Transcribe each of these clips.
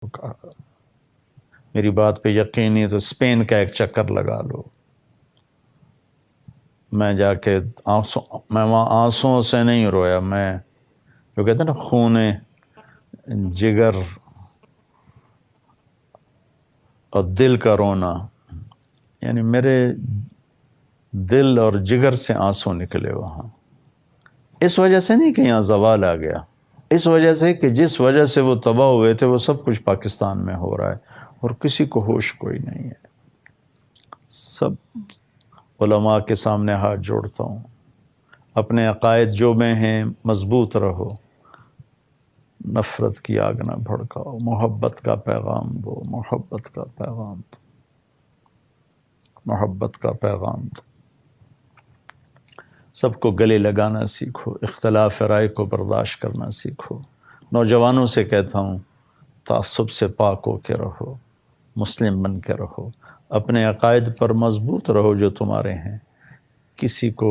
میری بات پہ یقین نہیں تو اسپین کا ایک چکر لگا لو. میں جا کے میں وہاں آنسوؤں سے نہیں رویا، میں جو کہتے ہیں نا خون جگر اور دل کا رونا، یعنی میرے دل اور جگر سے آنسو نکلے وہاں. اس وجہ سے نہیں کہ یہاں زوال آ گیا، اس وجہ سے کہ جس وجہ سے وہ تباہ ہوئے تھے وہ سب کچھ پاکستان میں ہو رہا ہے اور کسی کو ہوش کوئی نہیں ہے. سب علماء کے سامنے ہاتھ جوڑتا ہوں، اپنے عقائد جو میں ہیں مضبوط رہو، نفرت کی آگ نہ بھڑکاؤ، محبت کا پیغام دو، محبت کا پیغام دو، محبت کا پیغام دو. سب کو گلے لگانا سیکھو، اختلاف رائے کو برداشت کرنا سیکھو. نوجوانوں سے کہتا ہوں تعصب سے پاک ہو کے رہو، مسلم بن کے رہو، اپنے عقائد پر مضبوط رہو جو تمہارے ہیں. کسی کو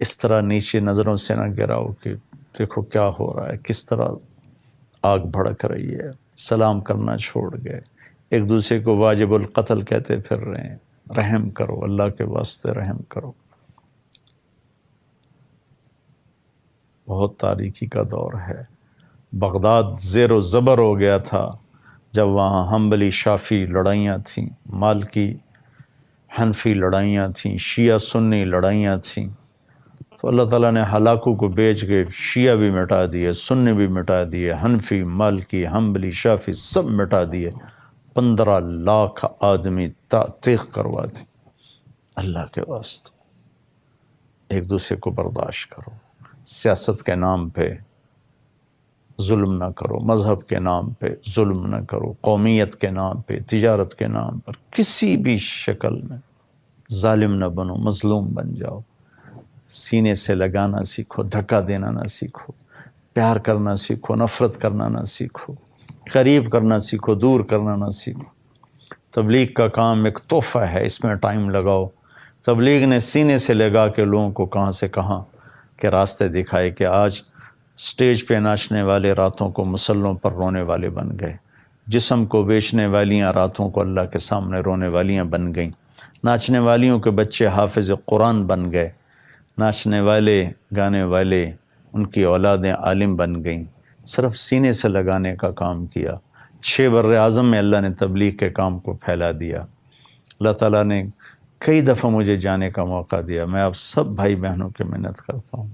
اس طرح نیچے نظروں سے نہ گراؤ کہ دیکھو کیا ہو رہا ہے، کس طرح آگ بھڑک رہی ہے. سلام کرنا چھوڑ گئے، ایک دوسرے کو واجب القتل کہتے پھر رہے ہیں. رحم کرو، اللہ کے واسطے رحم کرو. بہت تاریکی کا دور ہے. بغداد زیر و زبر ہو گیا تھا جب وہاں حنبلی شافعی لڑائیاں تھیں، مالکی حنفی لڑائیاں تھیں، شیعہ سنی لڑائیاں تھیں. تو اللہ تعالیٰ نے ہلاکو کو بیچ کے شیعہ بھی مٹا دیے، سنی بھی مٹا دیے، حنفی مالکی حنبلی شافعی سب مٹا دیے. 15 لاکھ آدمی تیغ کروا دی. اللہ کے واسطے ایک دوسرے کو برداشت کرو. سیاست کے نام پہ ظلم نہ کرو، مذہب کے نام پہ ظلم نہ کرو، قومیت کے نام پہ، تجارت کے نام پر کسی بھی شکل میں ظالم نہ بنو، مظلوم بن جاؤ. سینے سے لگانا سیکھو، دھکا دینا نہ سیکھو، پیار کرنا سیکھو، نفرت کرنا نہ سیکھو، قریب کرنا سیکھو، دور کرنا نہ سیکھو. تبلیغ کا کام ایک تحفہ ہے، اس میں ٹائم لگاؤ. تبلیغ نے سینے سے لگا کے لوگوں کو کہاں سے کہاں کے راستے دکھائے کہ آج سٹیج پہ ناچنے والے راتوں کو مسلوں پر رونے والے بن گئے، جسم کو بیچنے والیاں راتوں کو اللہ کے سامنے رونے والیاں بن گئیں، ناچنے والیوں کے بچے حافظ قرآن بن گئے، ناچنے والے گانے والے ان کی اولادیں عالم بن گئیں. صرف سینے سے لگانے کا کام کیا. 6 بر اعظم میں اللہ نے تبلیغ کے کام کو پھیلا دیا. اللہ تعالیٰ نے کئی دفعہ مجھے جانے کا موقع دیا. میں آپ سب بھائی بہنوں کی منت کرتا ہوں،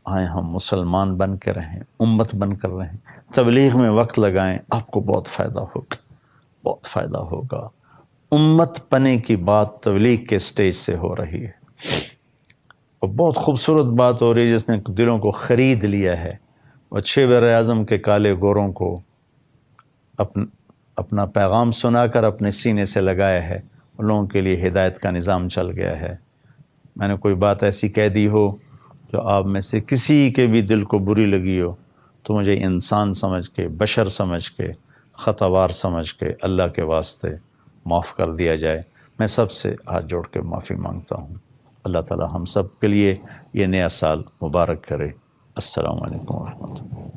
آئیں ہم مسلمان بن کے رہیں، امت بن کر رہیں، تبلیغ میں وقت لگائیں، آپ کو بہت فائدہ ہوگا، بہت فائدہ ہوگا. امت پنے کی بات تبلیغ کے سٹیج سے ہو رہی ہے اور بہت خوبصورت بات ہو رہی ہے جس نے دلوں کو خرید لیا ہے. اور 6 بر اعظم کے کالے گوروں کو اپنا پیغام سنا کر اپنے سینے سے لگایا ہے. ان لوگوں کے لیے ہدایت کا نظام چل گیا ہے. میں نے کوئی بات ایسی کہہ دی ہو جو آپ میں سے کسی کے بھی دل کو بری لگی ہو تو مجھے انسان سمجھ کے، بشر سمجھ کے، خطاوار سمجھ کے اللہ کے واسطے معاف کر دیا جائے. میں سب سے ہاتھ جوڑ کے معافی مانگتا ہوں. اللہ تعالی ہم سب کے لیے یہ نیا سال مبارک کرے. السلام علیکم ورحمۃ اللہ.